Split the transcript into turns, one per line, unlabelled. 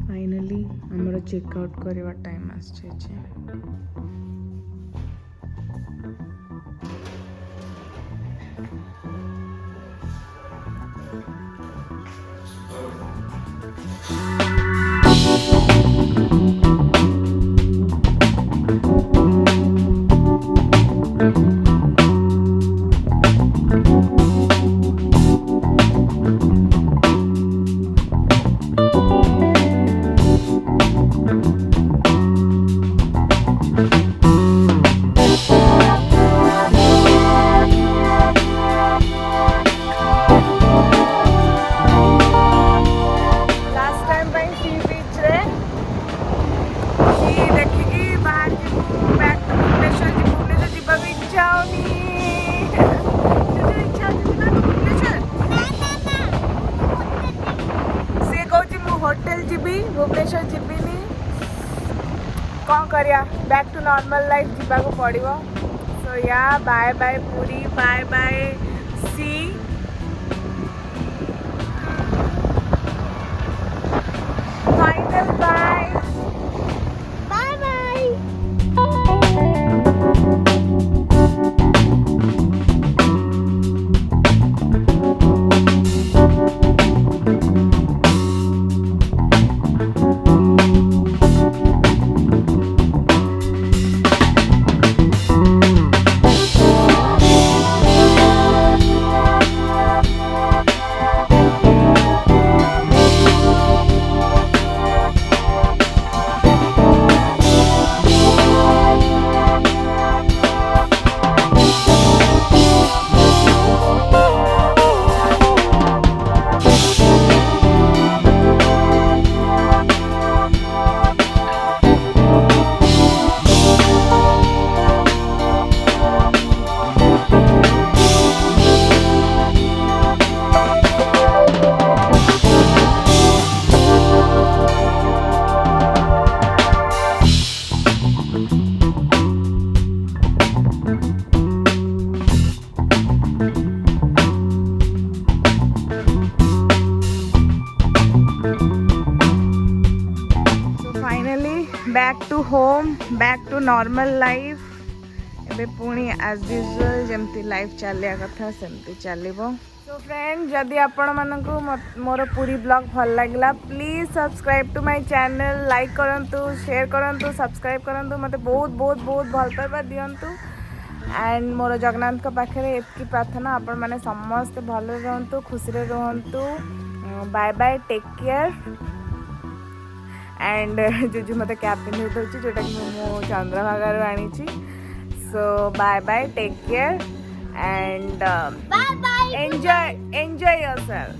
Finally हमर checkout करवा time आछे। होटल जीबी भुवनेश्वर जीविनी कौन करिया बैक टू नॉर्मल लाइफ जीवा को पड़िबो। So yeah bye bye Puri bye bye सी final bye bye bye. Back to home back to normal life एबे पुणी एज यूजुअल जमती लाइफ चलिया कथा सेमती चलिबो। सो फ्रेंड जदि आपण मानकु मोर पूरी ब्लॉग भल लागला please subscribe to my channel like करंतु शेयर करंतु सब्सक्राइब करंतु मते बहुत बहुत बहुत भल पाइबा दियंतु एंड मोर जगन्नाथ का पाखे एतकी प्रार्थना आपण माने समस्त भल रहंतु खुशी रे रहंतु। Bye bye take care and जुजु मत कैप पिंधे दूसरी जोटा कि मो चंद्रभागा आनी। So bye bye take care and enjoy yourself.